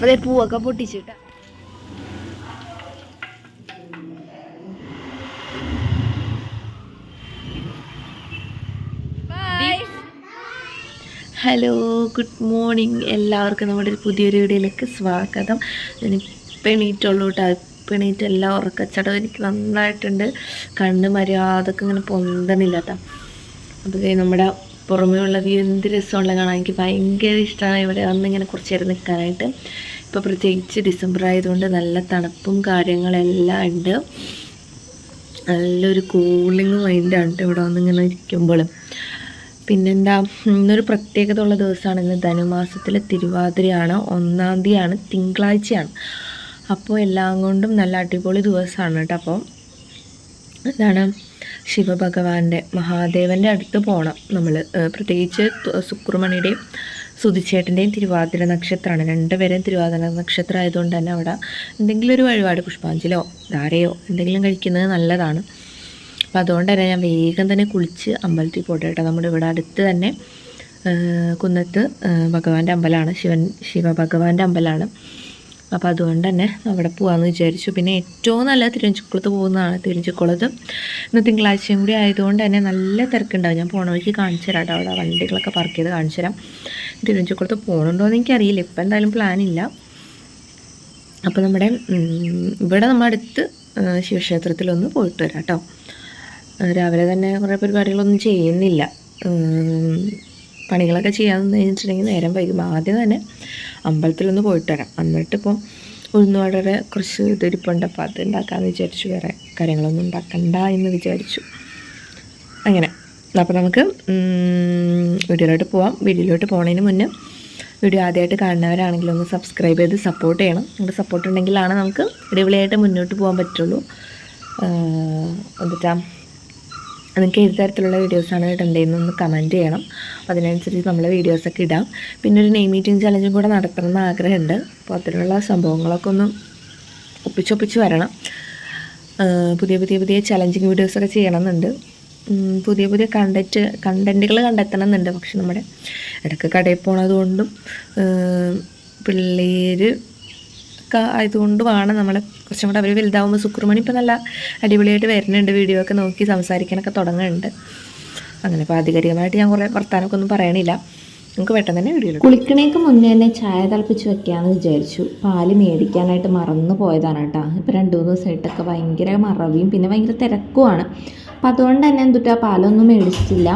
അപ്പോൾ അതേ പൂവൊക്കെ പൊട്ടിച്ചിട്ടാ. ഹലോ, ഗുഡ് മോർണിംഗ് എല്ലാവർക്കും. നമ്മുടെ ഒരു പുതിയൊരു വീഡിയോയിലേക്ക് സ്വാഗതം. ഞാനിപ്പോൾ എണീറ്റുള്ളൂ കേട്ടോ. ഇപ്പം എണീറ്റ് എല്ലാം ഉറക്കച്ചടം എനിക്ക് നന്നായിട്ടുണ്ട്. കണ്ണ് മര്യാദക്ക് ഇങ്ങനെ പൊന്തണില്ല കേട്ടോ. അപ്പോൾ നമ്മുടെ പുറമേ ഉള്ള വ്യൂ എന്ത് രസമുള്ള കാണാൻ എനിക്ക് ഭയങ്കര ഇഷ്ടമാണ്. ഇവിടെ വന്നിങ്ങനെ കുറച്ച് നേരം നിൽക്കാനായിട്ട്. ഇപ്പോൾ പ്രത്യേകിച്ച് ഡിസംബർ ആയതുകൊണ്ട് നല്ല തണുപ്പും കാര്യങ്ങളെല്ലാം ഉണ്ട്. നല്ലൊരു കൂളിങ് മൈൻഡാണ് ഇവിടെ വന്നിങ്ങനെ ഇരിക്കുമ്പോൾ. പിന്നെന്താ, ഇന്നൊരു പ്രത്യേകത ഉള്ള ദിവസമാണ്. ഇന്ന് ധനുമാസത്തിലെ തിരുവാതിരയാണ്, 1-ാം തീയതിയാണ്, തിങ്കളാഴ്ചയാണ്. അപ്പോൾ എല്ലാം കൊണ്ടും നല്ല അടിപൊളി ദിവസമാണ് കേട്ടോ. അപ്പോൾ എന്താണ്, ശിവഭഗവാന്റെ മഹാദേവൻ്റെ അടുത്ത് പോകണം നമ്മൾ. പ്രത്യേകിച്ച് സുക്രമണിയുടെയും സുധിച്ചേട്ടൻ്റെയും തിരുവാതിര നക്ഷത്രമാണ്. രണ്ടുപേരെയും തിരുവാതിര നക്ഷത്രം ആയതുകൊണ്ട് തന്നെ അവിടെ എന്തെങ്കിലും ഒരു വഴിപാട്, പുഷ്പാഞ്ജലിയോ ധാരയോ എന്തെങ്കിലും കഴിക്കുന്നത് നല്ലതാണ്. അപ്പോൾ അതുകൊണ്ട് തന്നെ ഞാൻ വേഗം തന്നെ കുളിച്ച് അമ്പലത്തിൽ പോട്ടെ കേട്ടോ. നമ്മുടെ ഇവിടെ അടുത്ത് തന്നെ കുന്നത്ത് ഭഗവാന്റെ അമ്പലമാണ്, ശിവഭഗവാന്റെ അമ്പലമാണ്. അപ്പോൾ അതുകൊണ്ട് തന്നെ അവിടെ പോകാമെന്ന് വിചാരിച്ചു. പിന്നെ ഏറ്റവും നല്ല തിരുവഞ്ചിക്കുളത്ത് പോകുന്നതാണ്. തിരുവഞ്ചിക്കുളത്ത് ഇന്ന് തിങ്കളാഴ്ചയും കൂടി ആയതുകൊണ്ട് തന്നെ നല്ല തിരക്കുണ്ടാവും. ഞാൻ പോണ വഴിക്ക് കാണിച്ചു തരാം കേട്ടോ. അവിടെ വണ്ടികളൊക്കെ പാർക്ക് ചെയ്ത് കാണിച്ചു തരാം. തിരുവഞ്ചിക്കുളത്ത് പോകണുണ്ടോ എന്ന് എനിക്കറിയില്ല, ഇപ്പം എന്തായാലും പ്ലാനില്ല. അപ്പോൾ നമ്മുടെ ഇവിടെ നമ്മുടെ അടുത്ത് ശിവക്ഷേത്രത്തിലൊന്ന് പോയിട്ട് വരാം കേട്ടോ. രാവിലെ തന്നെ കുറേ പരിപാടികളൊന്നും ചെയ്യുന്നില്ല. പണികളൊക്കെ ചെയ്യാമെന്ന് വെച്ചിട്ടുണ്ടെങ്കിൽ നേരം വൈകും. ആദ്യം തന്നെ അമ്പലത്തിലൊന്ന് പോയിട്ട് വരാം. എന്നിട്ടിപ്പം ഉഴുന്നുവടയുടെ കുറച്ച് ഇതിരിപ്പുണ്ട്, അപ്പോൾ അത് ഉണ്ടാക്കാമെന്ന് വിചാരിച്ചു. വേറെ കാര്യങ്ങളൊന്നും ഉണ്ടാക്കണ്ട എന്ന് വിചാരിച്ചു. അങ്ങനെ അപ്പോൾ നമുക്ക് വീഡിയോയിലോട്ട് പോവാം. വീഡിയോയിലോട്ട് പോകുന്നതിന് മുന്നേ വീഡിയോ ആദ്യമായിട്ട് കാണുന്നവരാണെങ്കിലും ഒന്ന് സബ്സ്ക്രൈബ് ചെയ്ത് സപ്പോർട്ട് ചെയ്യണം. നിങ്ങളുടെ സപ്പോർട്ട് ഉണ്ടെങ്കിലാണ് നമുക്ക് അടിപൊളിയായിട്ട് മുന്നോട്ട് പോകാൻ പറ്റുള്ളൂ. എന്നിട്ടാ നിങ്ങൾക്ക് ഏത് തരത്തിലുള്ള വീഡിയോസാണ് ഇടേണ്ടതെന്നൊന്ന് കമൻറ്റ് ചെയ്യണം. അതിനനുസരിച്ച് നമ്മൾ വീഡിയോസൊക്കെ ഇടാം. പിന്നെ ഒരു നെയിം മീറ്റിംഗ് ചലഞ്ചും കൂടെ നടത്തണമെന്ന് ആഗ്രഹമുണ്ട്. അപ്പോൾ അതിനുള്ള സംഭവങ്ങളൊക്കെ ഒന്ന് ഒപ്പിച്ചൊപ്പിച്ച് വരണം. പുതിയ ചലഞ്ചിങ് വീഡിയോസൊക്കെ ചെയ്യണമെന്നുണ്ട്. പുതിയ കണ്ടൻറ്റുകൾ കണ്ടെത്തണമെന്നുണ്ട്. പക്ഷെ നമ്മുടെ ഇടയ്ക്ക് കടയിൽ പോണതുകൊണ്ടും പിള്ളേർ ആയതുകൊണ്ടുമാണ് നമ്മൾ കുറച്ചും കൂടെ അവർ വലുതാവുമ്പോൾ. സുക്രമണി ഇപ്പോൾ നല്ല അടിപൊളിയായിട്ട് വരുന്നുണ്ട്, വീഡിയോ ഒക്കെ നോക്കി സംസാരിക്കാനൊക്കെ തുടങ്ങുന്നുണ്ട്. അങ്ങനെ ഇപ്പോൾ ആധികാരികമായിട്ട് ഞാൻ കുറേ വർത്താനമൊക്കെ ഒന്നും പറയണില്ല. നമുക്ക് പെട്ടെന്ന് തന്നെ വീഡിയോ. കുളിക്കണേക്ക് മുന്നേ തന്നെ ചായ തിളപ്പിച്ച് വെക്കാമെന്ന് വിചാരിച്ചു. പാല് മേടിക്കാനായിട്ട് മറന്നു പോയതാണ് കേട്ടോ. ഇപ്പോൾ 2-3 ദിവസമായിട്ടൊക്കെ ഭയങ്കര മറവിയും പിന്നെ ഭയങ്കര തിരക്കുമാണ്. അപ്പം അതുകൊണ്ട് തന്നെ എന്തുട്ടാ പാലൊന്നും മേടിച്ചിട്ടില്ല.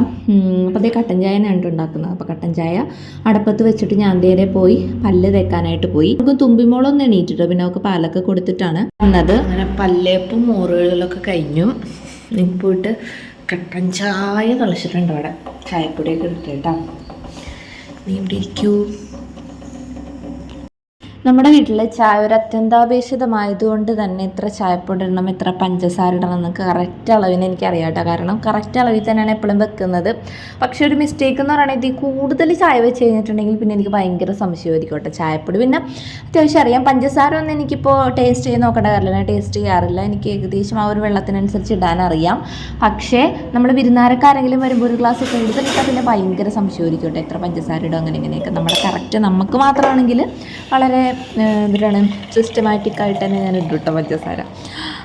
അപ്പോൾ അതേ കട്ടൻ ചായയാണ് ഉണ്ടാക്കുന്നത്. അപ്പോൾ കട്ടൻ ചായ അടപ്പത്ത് വെച്ചിട്ട് ഞാൻ നേരെ പോയി പല്ല് തേക്കാനായിട്ട് പോയി. നമുക്ക് തുമ്പിമോളൊന്നും എണീറ്റിട്ടോ. പിന്നെ അവൾക്ക് പാലൊക്കെ കൊടുത്തിട്ടാണ് വന്നത്. അങ്ങനെ പല്ലേപ്പും മോറുകളിലൊക്കെ കഴിഞ്ഞു. എനിക്ക് പോയിട്ട് കട്ടൻ ചായ തിളച്ചിട്ടുണ്ട്. അവിടെ ചായപ്പൊടിയൊക്കെ എടുത്തേട്ടാ. നീ ഇവിടെ ഇരിക്കൂ. നമ്മുടെ വീട്ടിൽ ചായ ഒരു അത്യന്താപേക്ഷിതമായതുകൊണ്ട് തന്നെ എത്ര ചായപ്പൊടി ഇടണം, എത്ര പഞ്ചസാര ഇടണം എന്നൊക്കെ കറക്റ്റ് അളവിന് എനിക്കറിയാം കേട്ടോ. കാരണം കറക്റ്റ് അളവിൽ തന്നെയാണ് എപ്പോഴും വെക്കുന്നത്. പക്ഷേ ഒരു മിസ്റ്റേക്ക് എന്ന് പറയുന്നത് ഈ കൂടുതൽ ചായ വെച്ച് കഴിഞ്ഞിട്ടുണ്ടെങ്കിൽ പിന്നെ എനിക്ക് ഭയങ്കര സംശയമായിരിക്കും കേട്ടോ. ചായപ്പൊടി പിന്നെ അത്യാവശ്യം അറിയാം. പഞ്ചസാര ഒന്നും എനിക്കിപ്പോൾ ടേസ്റ്റ് ചെയ്ത് നോക്കേണ്ട കാര്യമില്ല, ഞാൻ ടേസ്റ്റ് ചെയ്യാറില്ല. എനിക്ക് ഏകദേശം ആ ഒരു വെള്ളത്തിനനുസരിച്ച് ഇടാനറിയാം. പക്ഷേ നമ്മൾ വിരുന്നാരക്കാരെങ്കിലും വരുമ്പോൾ ഒരു ഗ്ലാസ് കൂടുതൽ ഇട്ടാൽ പിന്നെ ഭയങ്കര സംശയമായിരിക്കും കേട്ടോ. എത്ര പഞ്ചസാര ഇടും ഇങ്ങനെയൊക്കെ. നമ്മുടെ കറക്റ്റ് നമുക്ക് മാത്രമാണെങ്കിൽ വളരെ ഇവരാണ് സിസ്റ്റമാറ്റിക്കായിട്ട് തന്നെ ഞാൻ ഇട്ടു കേട്ടോ പഞ്ചസാര.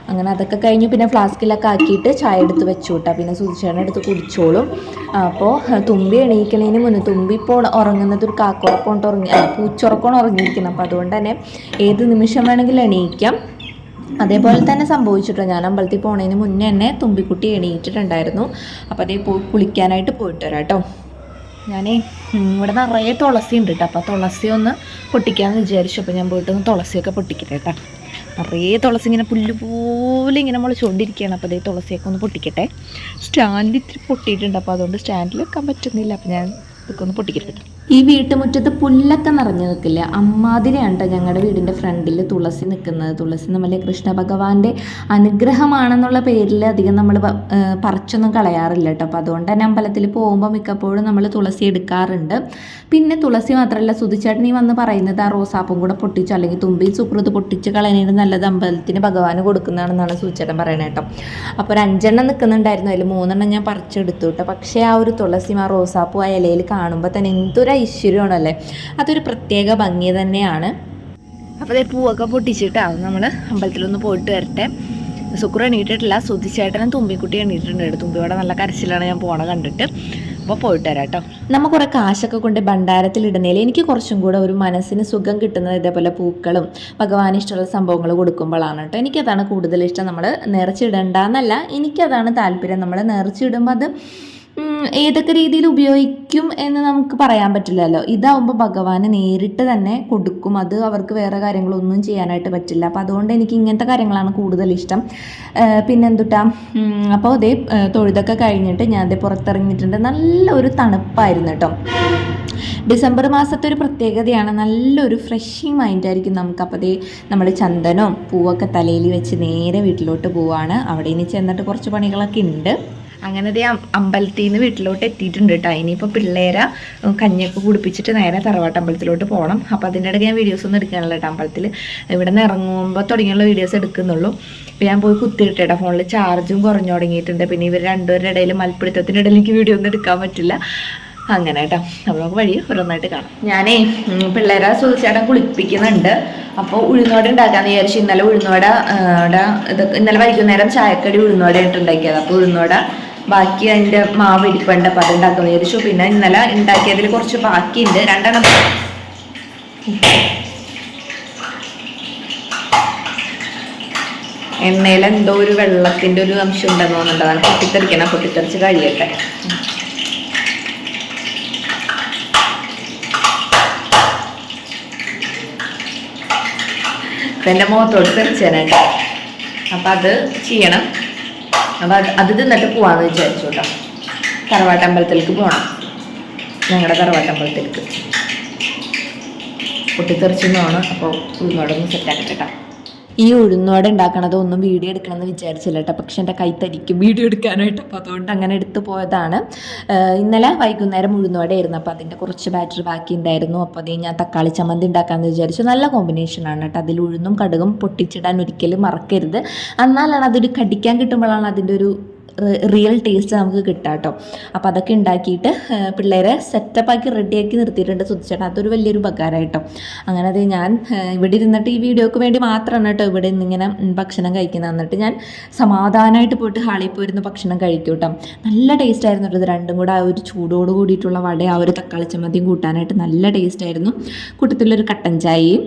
അങ്ങനെ അതൊക്കെ കഴിഞ്ഞു. പിന്നെ ഫ്ലാസ്കിലൊക്കെ ആക്കിയിട്ട് ചായ എടുത്ത് വെച്ചു കേട്ടോ. പിന്നെ സുധിച്ചേട്ടനെ എടുത്ത് കുടിച്ചോളും. അപ്പോൾ തുമ്പി എണീക്കണേന് മുന്നേ, തുമ്പി ഇപ്പോൾ ഉറങ്ങുന്നത് ഒരു കാക്കുറക്കൊണ്ട് പൂച്ചുറക്കൊണ്ട് ഉറങ്ങിയിരിക്കണം. അപ്പോൾ അതുകൊണ്ട് തന്നെ ഏത് നിമിഷം വേണമെങ്കിലും എണീക്കാം. അതേപോലെ തന്നെ സംഭവിച്ചിട്ടോ. ഞാൻ അമ്പലത്തിൽ പോകുന്നതിന് മുന്നേ തന്നെ തുമ്പിക്കുട്ടി എണീറ്റിട്ടുണ്ടായിരുന്നു. അപ്പോൾ അതേ പോയി കുളിക്കാനായിട്ട് പോയിട്ട് വരാം കേട്ടോ. ഞാനേ ഇവിടെ നിറയെ തുളസി ഉണ്ട് കേട്ടോ. അപ്പോൾ തുളസി ഒന്ന് പൊട്ടിക്കാമെന്ന് വിചാരിച്ചു. അപ്പോൾ ഞാൻ പോയിട്ടൊന്ന് തുളസിയൊക്കെ പൊട്ടിക്കട്ടെ കേട്ടോ. നിറയെ തുളസി ഇങ്ങനെ പുല്ല് പോലെ ഇങ്ങനെ നമ്മൾ ചുകൊണ്ടിരിക്കുകയാണ്. അപ്പോൾ അതേ തുളസിയൊക്കെ ഒന്ന് പൊട്ടിക്കട്ടെ. സ്റ്റാൻഡിൽ ഇത്തിരി പൊട്ടിയിട്ടുണ്ട്. അപ്പോൾ അതുകൊണ്ട് സ്റ്റാൻഡിൽ വെക്കാൻ പറ്റുന്നില്ല. അപ്പോൾ ഞാൻ ഇതൊക്കെ ഒന്ന് പൊട്ടിക്കട്ടെ. ഈ വീട്ടുമുറ്റത്ത് പുല്ലൊക്കെ നിറഞ്ഞു നിൽക്കില്ല, അമ്മാതിരിയാണ് കേട്ടോ ഞങ്ങളുടെ വീടിൻ്റെ ഫ്രണ്ടിൽ തുളസി നിൽക്കുന്നത്. തുളസി നമ്മളെ കൃഷ്ണ ഭഗവാന്റെ അനുഗ്രഹമാണെന്നുള്ള പേരിൽ അധികം നമ്മൾ പറിച്ചൊന്നും കളയാറില്ല കേട്ടോ. അപ്പോൾ അതുകൊണ്ട് തന്നെ അമ്പലത്തിൽ പോകുമ്പോൾ മിക്കപ്പോഴും നമ്മൾ തുളസി എടുക്കാറുണ്ട്. പിന്നെ തുളസി മാത്രമല്ല, സുധിച്ചേട്ടനീ വന്ന് പറയുന്നത് ആ റോസാപ്പും കൂടെ പൊട്ടിച്ചു അല്ലെങ്കിൽ തുമ്പി സുകൃത് പൊട്ടിച്ച് കളയാനായിട്ട് നല്ലത് അമ്പലത്തിന് ഭഗവാന് കൊടുക്കുന്നതാണെന്നാണ് സുധിച്ചേട്ടൻ പറയണത് കേട്ടോ. അപ്പോൾ ഒരു 5 നിൽക്കുന്നുണ്ടായിരുന്നു, അതിൽ 3 ഞാൻ പറിച്ചെടുത്തു കേട്ടോ. പക്ഷേ ആ ഒരു തുളസിയും ആ റോസാപ്പും ആ ഇലയിൽ കാണുമ്പോൾ തന്നെ എന്തൊരു ഐശ്വര്യമാണല്ലേ. അതൊരു പ്രത്യേക ഭംഗി തന്നെയാണ്. അപ്പോൾ അതേ പൂവൊക്കെ പൊട്ടിച്ചിട്ടാവും നമ്മൾ അമ്പലത്തിലൊന്ന് പോയിട്ട് വരട്ടെ. സുക്രു എണീറ്റിട്ടില്ല, സുധിച്ചേട്ടനും തുമ്പിക്കുട്ടി എണീറ്റിട്ടുണ്ട്. തുമ്പിയോടെ നല്ല കരച്ചിലാണ് ഞാൻ പോണ കണ്ടിട്ട്. അപ്പോൾ പോയിട്ട് വരാം കേട്ടോ. നമ്മൾ കുറേ കാശൊക്കെ കൊണ്ട് ഭണ്ഡാരത്തിൽ ഇടുന്നതിൽ എനിക്ക് കുറച്ചും കൂടെ ഒരു മനസ്സിന് സുഖം കിട്ടുന്നത് ഇതേപോലെ പൂക്കളും ഭഗവാന് ഇഷ്ടമുള്ള സംഭവങ്ങൾ കൊടുക്കുമ്പോഴാണ് കേട്ടോ. എനിക്കതാണ് കൂടുതൽ ഇഷ്ടം. നമ്മൾ നിറച്ചിടണ്ടെന്നല്ല, എനിക്കതാണ് താല്പര്യം. നമ്മൾ നിറച്ചിടുമ്പോൾ അത് ഏതൊക്കെ രീതിയിൽ ഉപയോഗിക്കും എന്ന് നമുക്ക് പറയാൻ പറ്റില്ലല്ലോ. ഇതാവുമ്പോൾ ഭഗവാന് നേരിട്ട് തന്നെ കൊടുക്കും, അത് അവർക്ക് വേറെ കാര്യങ്ങളൊന്നും ചെയ്യാനായിട്ട് പറ്റില്ല. അപ്പോൾ അതുകൊണ്ട് എനിക്ക് ഇങ്ങനത്തെ കാര്യങ്ങളാണ് കൂടുതൽ ഇഷ്ടം. പിന്നെന്തുട്ടാ, അപ്പോൾ അതേ തൊഴുതൊക്കെ കഴിഞ്ഞിട്ട് ഞാൻ അതേ പുറത്തിറങ്ങിയിട്ടുണ്ട്. നല്ലൊരു തണുപ്പായിരുന്നു കേട്ടോ. ഡിസംബർ മാസത്തെ ഒരു പ്രത്യേകതയാണ്, നല്ലൊരു ഫ്രഷിങ് മൈൻഡായിരിക്കും നമുക്ക്. അപ്പോൾ അതേ നമ്മൾ ചന്ദനവും പൂവൊക്കെ തലയിൽ വെച്ച് നേരെ വീട്ടിലോട്ട് പോവാണ്. അവിടെ ഇനി ചെന്നിട്ട് കുറച്ച് പണികളൊക്കെ ഉണ്ട്. അങ്ങനെ അതേ അമ്പലത്തിൽ നിന്ന് വീട്ടിലോട്ട് എത്തിയിട്ടുണ്ട് കേട്ടോ. ഇനിയിപ്പോൾ പിള്ളേരെ കഞ്ഞിയൊക്കെ കുടിപ്പിച്ചിട്ട് നേരെ തറവാട്ടമ്പലത്തിലോട്ട് പോകണം. അപ്പോൾ അതിൻ്റെ ഇടയ്ക്ക് ഞാൻ വീഡിയോസ് ഒന്നും എടുക്കാനുള്ള കേട്ടോ. അമ്പലത്തിൽ ഇവിടെ നിന്ന് ഇറങ്ങുമ്പോൾ തുടങ്ങിയുള്ള വീഡിയോസ് എടുക്കുന്നുള്ളൂ. ഇപ്പോൾ ഞാൻ പോയി കുത്തിയിട്ടേട്ടാ, ഫോണിൽ ചാർജും കുറഞ്ഞു തുടങ്ങിയിട്ടുണ്ട്. പിന്നെ ഇവർ രണ്ടുപേരുടെ ഇടയിൽ മൽപ്പിടുത്തത്തിൻ്റെ ഇടയിൽ എനിക്ക് വീഡിയോ ഒന്നും എടുക്കാൻ പറ്റില്ല. അങ്ങനെ കേട്ടോ. അപ്പോൾ നമുക്ക് വഴി ഓരോന്നായിട്ട് കാണാം. ഞാനേ പിള്ളേരെ സുധിച്ചേട്ടൻ കുളിപ്പിക്കുന്നുണ്ട്. അപ്പോൾ ഉഴുന്നോടെ ഉണ്ടാക്കാമെന്ന് വിചാരിച്ചു. ഇന്നലെ ഉഴുന്നോടെ ഇതൊക്കെ ഇന്നലെ വൈകുന്നേരം ചായക്കടി ഉഴുന്നോടെ ഉണ്ടാക്കിയത്. അപ്പോൾ ഉഴുന്നോടെ ബാക്കി അതിൻ്റെ മാവ് ഇരിപ്പുണ്ട്. അപ്പോൾ അത് ഉണ്ടാക്കാമെന്ന് വിചാരിച്ചു. പിന്നെ ഇന്നലെ ഉണ്ടാക്കിയതിൽ കുറച്ച് ബാക്കിയുണ്ട്, 2 എണ്ണം. എണ്ണയിൽ എന്തോ ഒരു വെള്ളത്തിൻ്റെ ഒരു അംശം ഉണ്ടെന്ന് തോന്നുന്നുണ്ട്. അതാണ് പൊട്ടിത്തെറിക്കണം. പൊട്ടിത്തെറിച്ച് കഴിയട്ടെ. എൻ്റെ മുഖത്തോട് തെറിച്ചേനായിട്ട്. അപ്പം അത് ചെയ്യണം. അപ്പം അത് തിന്നിട്ട് പോവാന്ന് വിചാരിച്ചു കേട്ടോ. തറവാട്ടമ്പലത്തിലേക്ക് പോകണം, ഞങ്ങളുടെ തറവാട്ടമ്പലത്തിലേക്ക്. പൊട്ടിത്തെറിച്ചെന്നാണ്. അപ്പോൾ ഉഴുന്നോടൊന്ന് സെറ്റാക്കട്ടെ കേട്ടോ. ഈ ഉഴുന്നോടെ ഉണ്ടാക്കണത് ഒന്നും വീഡിയോ എടുക്കണമെന്ന് വിചാരിച്ചില്ല കേട്ടോ. പക്ഷെ എൻ്റെ കൈ തരിക്കും വീഡിയോ എടുക്കാനായിട്ട്. അപ്പോൾ അതുകൊണ്ട് അങ്ങനെ എടുത്തു പോയതാണ്. ഇന്നലെ വൈകുന്നേരം ഉഴുന്നോടെ ആയിരുന്നു. അപ്പോൾ അതിൻ്റെ കുറച്ച് ബാറ്ററി ബാക്കി ഉണ്ടായിരുന്നു. അപ്പോൾ അത് ഞാൻ തക്കാളി ചമ്മന്തി ഉണ്ടാക്കാമെന്ന് വിചാരിച്ചു. നല്ല കോമ്പിനേഷനാണ് കേട്ടോ. അതിൽ ഉഴുന്നും കടുകും പൊട്ടിച്ചിടാൻ ഒരിക്കലും മറക്കരുത്. എന്നാലാണ് അതൊരു കടിക്കാൻ കിട്ടുമ്പോഴാണ് അതിൻ്റെ ഒരു റിയൽ ടേസ്റ്റ് നമുക്ക് കിട്ടുക കേട്ടോ. അപ്പോൾ അതൊക്കെ ഉണ്ടാക്കിയിട്ട് പിള്ളേരെ സെറ്റപ്പാക്കി റെഡിയാക്കി നിർത്തിയിട്ടുണ്ട് സുധിച്ചേട്ടൻ. അതൊരു വലിയൊരു ഉപകാരമായിട്ടോ. അങ്ങനെ അത് ഞാൻ ഇവിടെ ഇരുന്നിട്ട് ഈ വീഡിയോക്ക് വേണ്ടി മാത്രമാണ് കേട്ടോ ഇവിടെ ഇന്നിങ്ങനെ ഭക്ഷണം കഴിക്കുന്നത്. എന്നിട്ട് ഞാൻ സമാധാനമായിട്ട് പോയിട്ട് ഹാളിൽ പോയിരുന്ന് ഭക്ഷണം കഴിക്കും കേട്ടോ. നല്ല ടേസ്റ്റ് ആയിരുന്നു കേട്ടോ. ഇത് രണ്ടും കൂടെ ആ ഒരു ചൂടോട് കൂടിയിട്ടുള്ള വട, ആ ഒരു തക്കാളി ചമ്മന്തിയും കൂട്ടാനായിട്ട് നല്ല ടേസ്റ്റ് ആയിരുന്നു. കൂട്ടത്തിലൊരു കട്ടൻ ചായയും.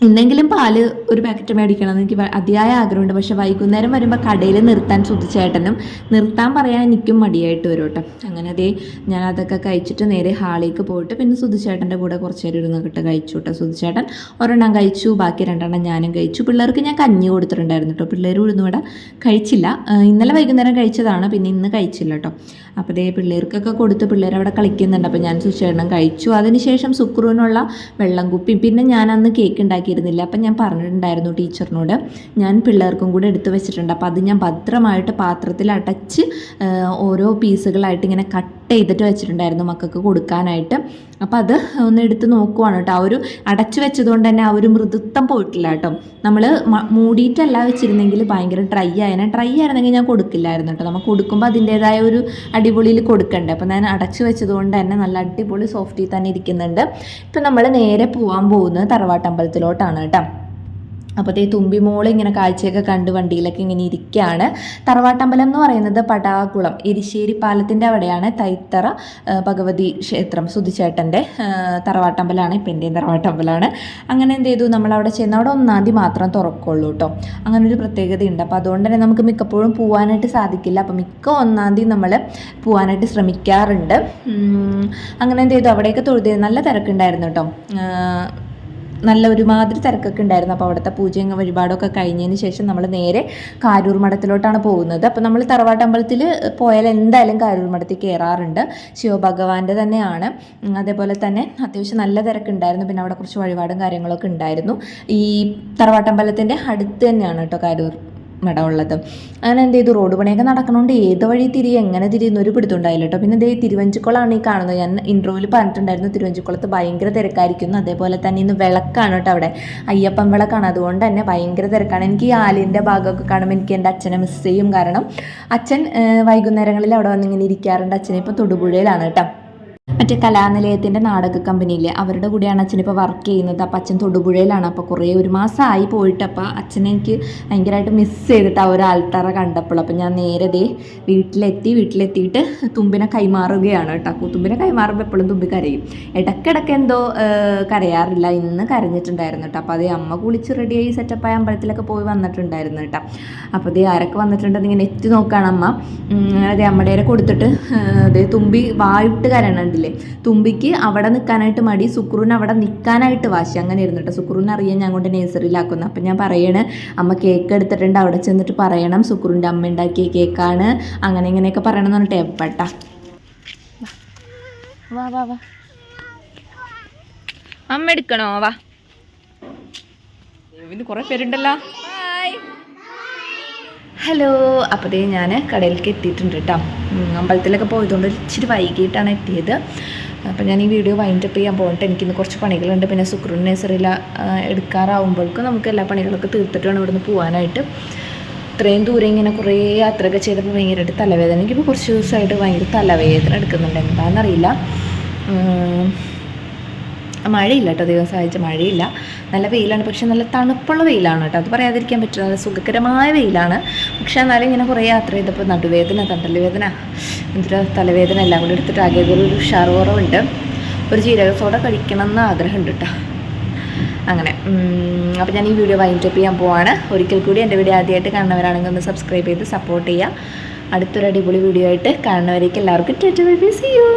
എന്തെങ്കിലും പാല് ഒരു പാക്കറ്റ് മേടിക്കണം എന്ന് എനിക്ക് അതിയായ ആഗ്രഹമുണ്ട്. പക്ഷേ വൈകുന്നേരം വരുമ്പോൾ കടയിൽ നിർത്താൻ സുധിച്ചേട്ടനും നിർത്താൻ പറയാൻ എനിക്കും മടിയായിട്ട് വരും കേട്ടോ. അങ്ങനെ അതേ ഞാൻ അതൊക്കെ കഴിച്ചിട്ട് നേരെ ഹാളിലേക്ക് പോയിട്ട് പിന്നെ സുധിച്ചേട്ടൻ്റെ കൂടെ കുറച്ച് നേരം ഇരുന്നിട്ട് കഴിച്ചു കേട്ടോ. സുധിച്ചേട്ടൻ ഒരെണ്ണം കഴിച്ചു, ബാക്കി 2 എണ്ണം ഞാനും കഴിച്ചു. പിള്ളേർക്ക് ഞാൻ കഞ്ഞി കൊടുത്തിട്ടുണ്ടായിരുന്നു കേട്ടോ. പിള്ളേർ ഉഴുന്നുവട കഴിച്ചില്ല. ഇന്നലെ വൈകുന്നേരം കഴിച്ചതാണ്, പിന്നെ ഇന്ന് കഴിച്ചില്ല കേട്ടോ. അപ്പോൾ അതേ പിള്ളേർക്കൊക്കെ കൊടുത്ത് പിള്ളേർ അവിടെ കളിക്കുന്നുണ്ട്. അപ്പോൾ ഞാൻ സുധിച്ചേട്ടനും കഴിച്ചു. അതിനുശേഷം സുക്രുവിനുള്ള വെള്ളം കുപ്പി, പിന്നെ ഞാൻ അന്ന് കേക്ക് ഉണ്ടാക്കിയിരുന്നില്ല. അപ്പം ഞാൻ പറഞ്ഞിട്ടുണ്ടായിരുന്നു ടീച്ചറിനോട്, ഞാൻ പിള്ളേർക്കും കൂടെ എടുത്ത് വെച്ചിട്ടുണ്ട്. അപ്പോൾ അത് ഞാൻ ഭദ്രമായിട്ട് പാത്രത്തിൽ അടച്ച് ഓരോ പീസുകളായിട്ട് ഇങ്ങനെ കട്ട് ചെയ്തിട്ട് വെച്ചിട്ടുണ്ടായിരുന്നു മക്കൾക്ക് കൊടുക്കാനായിട്ട്. അപ്പോൾ അത് ഒന്ന് എടുത്ത് നോക്കുവാണ് കേട്ടോ. ആ ഒരു അടച്ചു വെച്ചതുകൊണ്ട് തന്നെ ആ ഒരു മൃദുത്വം പോയിട്ടില്ല കേട്ടോ. നമ്മൾ മൂടിയിട്ടല്ല വെച്ചിരുന്നെങ്കിൽ ഭയങ്കര ഡ്രൈ ആയിരുന്നെങ്കിൽ ഞാൻ കൊടുക്കില്ലായിരുന്നു കേട്ടോ. നമുക്ക് കൊടുക്കുമ്പോൾ അതിൻ്റേതായ ഒരു അടിപൊളിയിൽ കൊടുക്കണ്ടേ. അപ്പോൾ ഞാൻ അടച്ചു വെച്ചതുകൊണ്ട് തന്നെ നല്ല അടിപൊളി സോഫ്റ്റിൽ തന്നെ ഇരിക്കുന്നുണ്ട്. ഇപ്പം നമ്മൾ നേരെ പോകാൻ പോകുന്നത് തറവാട്ടമ്പലത്തിലോട്ടാണ് കേട്ടോ. അപ്പോൾ ഈ തുമ്പിമോൾ ഇങ്ങനെ കാഴ്ചയൊക്കെ കണ്ട് വണ്ടിയിലൊക്കെ ഇങ്ങനെ ഇരിക്കുകയാണ്. തറവാട്ടമ്പലം എന്ന് പറയുന്നത് പടാകുളം എരിശ്ശേരി പാലത്തിൻ്റെ അവിടെയാണ്. തൈത്തറ ഭഗവതി ക്ഷേത്രം സുധിച്ചേട്ടൻ്റെ തറവാട്ടമ്പലമാണ്. ഇപ്പം എൻ്റെയും തറവാട്ടമ്പലമാണ്. അങ്ങനെ എന്ത് ചെയ്തു, നമ്മളവിടെ ചെന്ന് അവിടെ 1-ാം തീയതി മാത്രം തുറക്കുള്ളൂ കേട്ടോ. അങ്ങനെ ഒരു പ്രത്യേകതയുണ്ട്. അപ്പോൾ അതുകൊണ്ട് തന്നെ നമുക്ക് മിക്കപ്പോഴും പോകാനായിട്ട് സാധിക്കില്ല. അപ്പോൾ മിക്ക 1-ാം തീയതി നമ്മൾ പോകാനായിട്ട് ശ്രമിക്കാറുണ്ട്. അങ്ങനെ എന്ത് ചെയ്തു, അവിടെയൊക്കെ തൊഴുത് നല്ല തിരക്കുണ്ടായിരുന്നു കേട്ടോ. നല്ല ഒരുമാതിരി തിരക്കൊക്കെ ഉണ്ടായിരുന്നു. അപ്പോൾ അവിടുത്തെ പൂജയും വഴിപാടൊക്കെ കഴിഞ്ഞതിന് ശേഷം നമ്മൾ നേരെ കാരൂർ മഠത്തിലോട്ടാണ് പോകുന്നത്. അപ്പോൾ നമ്മൾ തറവാട്ടമ്പലത്തിൽ പോയാൽ എന്തായാലും കാരൂർ മഠത്തിൽ കയറാറുണ്ട്. ശിവഭഗവാന്റെ തന്നെയാണ്. അതേപോലെ തന്നെ അത്യാവശ്യം നല്ല തിരക്കുണ്ടായിരുന്നു. പിന്നെ അവിടെ കുറച്ച് വഴിപാടും കാര്യങ്ങളൊക്കെ ഉണ്ടായിരുന്നു. ഈ തറവാട്ടമ്പലത്തിൻ്റെ അടുത്ത് തന്നെയാണ് കേട്ടോ കാരൂർ മഠം ഉള്ളത്. അങ്ങനെ എന്ത് ചെയ്തു, റോഡ് പണിയൊക്കെ നടക്കണോണ്ട് ഏത് വഴി എങ്ങനെ തിരിയുന്നൊരു പിടുത്തുണ്ടായില്ല കേട്ടോ. പിന്നെ ഇതേ തിരുവഞ്ചിക്കുളമാണ് ഈ കാണുന്നത്. ഞാൻ ഇൻട്രോയിൽ പറഞ്ഞിട്ടുണ്ടായിരുന്നു തിരുവഞ്ചിക്കുളത്ത് ഭയങ്കര തിരക്കായിരിക്കുന്നു. അതേപോലെ തന്നെ ഇന്ന് വിളക്കാണ് കേട്ടോ അവിടെ, അയ്യപ്പൻ വിളക്കാണ്. അതുകൊണ്ട് തന്നെ ഭയങ്കര തിരക്കാണ്. എനിക്ക് ഈ ആലിൻ്റെ ഭാഗമൊക്കെ കാണുമ്പോൾ എനിക്ക് എൻ്റെ അച്ഛനെ മിസ് ചെയ്യും. കാരണം അച്ഛൻ വൈകുന്നേരങ്ങളിൽ അവിടെ വന്നിങ്ങനെ ഇരിക്കാറുണ്ട്. അച്ഛനെ ഇപ്പോൾ തൊടുപുഴയിലാണ് കേട്ടോ. മറ്റേ കലാനിലയത്തിൻ്റെ നാടക കമ്പനിയിലെ അവരുടെ കൂടെയാണ് അച്ഛനിപ്പോൾ വർക്ക് ചെയ്യുന്നത്. അപ്പോൾ അച്ഛൻ തൊടുപുഴയിലാണ്. അപ്പോൾ ഒരു മാസമായി പോയിട്ട്. അപ്പോൾ അച്ഛനെ എനിക്ക് ഭയങ്കരമായിട്ട് മിസ് ചെയ്തിട്ട് ആ ഒരു ആൾത്തറ കണ്ടപ്പോൾ. അപ്പോൾ ഞാൻ നേരെ വീട്ടിലെത്തിയിട്ട് തുമ്പിനെ കൈമാറുകയാണ് കേട്ടോ. തുമ്പിനെ കൈമാറുമ്പോൾ എപ്പോഴും തുമ്പി കരയും. ഇടയ്ക്കിടയ്ക്ക് എന്തോ കരയാറില്ല. ഇന്ന് കരഞ്ഞിട്ടുണ്ടായിരുന്നു കേട്ടോ. അപ്പോൾ അമ്മ കുളിച്ച് റെഡിയായി സെറ്റപ്പായ അമ്പലത്തിലൊക്കെ പോയി വന്നിട്ടുണ്ടായിരുന്നു കേട്ടോ. അപ്പോൾ ആരൊക്കെ വന്നിട്ടുണ്ടെന്ന് ഇങ്ങനെ എത്തി നോക്കുകയാണ് അമ്മ. അമ്മയുടെ കൊടുത്തിട്ട് തുമ്പി വായിട്ട് കരയണുണ്ടില്ലേ. തുമ്പിക്ക് അവിടെ നിൽക്കാനായിട്ട് മടി, സുക്രൂന് അവിടെ നിൽക്കാനായിട്ട് വാശി. അങ്ങനെ ഇരുന്നു കേട്ടോ. സുക്രൂന് അറിയാൻ ഞാൻ കൊണ്ട് നേഴ്സറിയിലാക്കുന്നു. അപ്പം ഞാൻ പറയണേ അമ്മ കേക്ക് എടുത്തിട്ടുണ്ട്, അവിടെ ചെന്നിട്ട് പറയണം സുക്രൂൻ്റെ അമ്മ ഉണ്ടാക്കിയ കേക്കാണ്, അങ്ങനെ ഇങ്ങനെയൊക്കെ പറയണമെന്ന് പറഞ്ഞിട്ട് എപ്പട്ടാ. വാ വാ വാ അമ്മ എടുക്കണോ? വാ, ഇന്ന് കുറേ പേരുണ്ടല്ലോ. ഹലോ. അപ്പോൾ ഞാൻ കടയിലേക്ക് എത്തിയിട്ടുണ്ട് കേട്ടോ. അമ്പലത്തിലൊക്കെ പോയതുകൊണ്ട് ഇച്ചിരി വൈകിട്ടാണ് എത്തിയത്. അപ്പോൾ ഞാൻ ഈ വീഡിയോ വൈൻഡപ്പ് ചെയ്യാൻ പോകട്ടെ. എനിക്കിന്ന് കുറച്ച് പണികളുണ്ട്. പിന്നെ സുക്രൂൻ നഴ്സറിയിൽ എടുക്കാറാവുമ്പോഴേക്കും നമുക്ക് എല്ലാ പണികളൊക്കെ തീർത്തിട്ട് വേണം ഇവിടുന്ന് പോകാനായിട്ട്. ഇത്രയും ദൂരം ഇങ്ങനെ കുറേ യാത്രയൊക്കെ ചെയ്തപ്പോൾ ഭയങ്കരമായിട്ട് തലവേദന. എനിക്കിപ്പോൾ കുറച്ച് ദിവസമായിട്ട് ഭയങ്കര തലവേദന എടുക്കുന്നുണ്ട്. എന്താണെന്നറിയില്ല. മഴയില്ല കേട്ടോ, ദൈവം സഹായിച്ച മഴയില്ല. നല്ല വെയിലാണ്, പക്ഷെ നല്ല തണുപ്പുള്ള വെയിലാണ് കേട്ടോ. അത് പറയാതിരിക്കാൻ പറ്റില്ല. നല്ല സുഖകരമായ വെയിലാണ്. പക്ഷെ എന്നാലും ഇങ്ങനെ കുറേ യാത്ര ചെയ്തപ്പോൾ നടുവേദന, തണ്ടലുവേദന, എന്തൊരു തലവേദന എല്ലാം കൂടി എടുത്തിട്ട് ആകെ ഒരു ഉഷാർ കുറവുണ്ട്. ഒരു ജീരക സോഡ കഴിക്കണം എന്ന് ആഗ്രഹമുണ്ട് കേട്ടോ. അങ്ങനെ അപ്പോൾ ഞാൻ ഈ വീഡിയോ വൈൻഡപ്പ് ചെയ്യാൻ പോവാണ്. ഒരിക്കൽ കൂടി എൻ്റെ വീഡിയോ ആദ്യമായിട്ട് കാണുന്നവരാണെങ്കിൽ ഒന്ന് സബ്സ്ക്രൈബ് ചെയ്ത് സപ്പോർട്ട് ചെയ്യുക. അടുത്തൊരു അടിപൊളി വീഡിയോ ആയിട്ട് കാണുന്നവരേക്ക് എല്ലാവർക്കും ta ta bye bye, see U.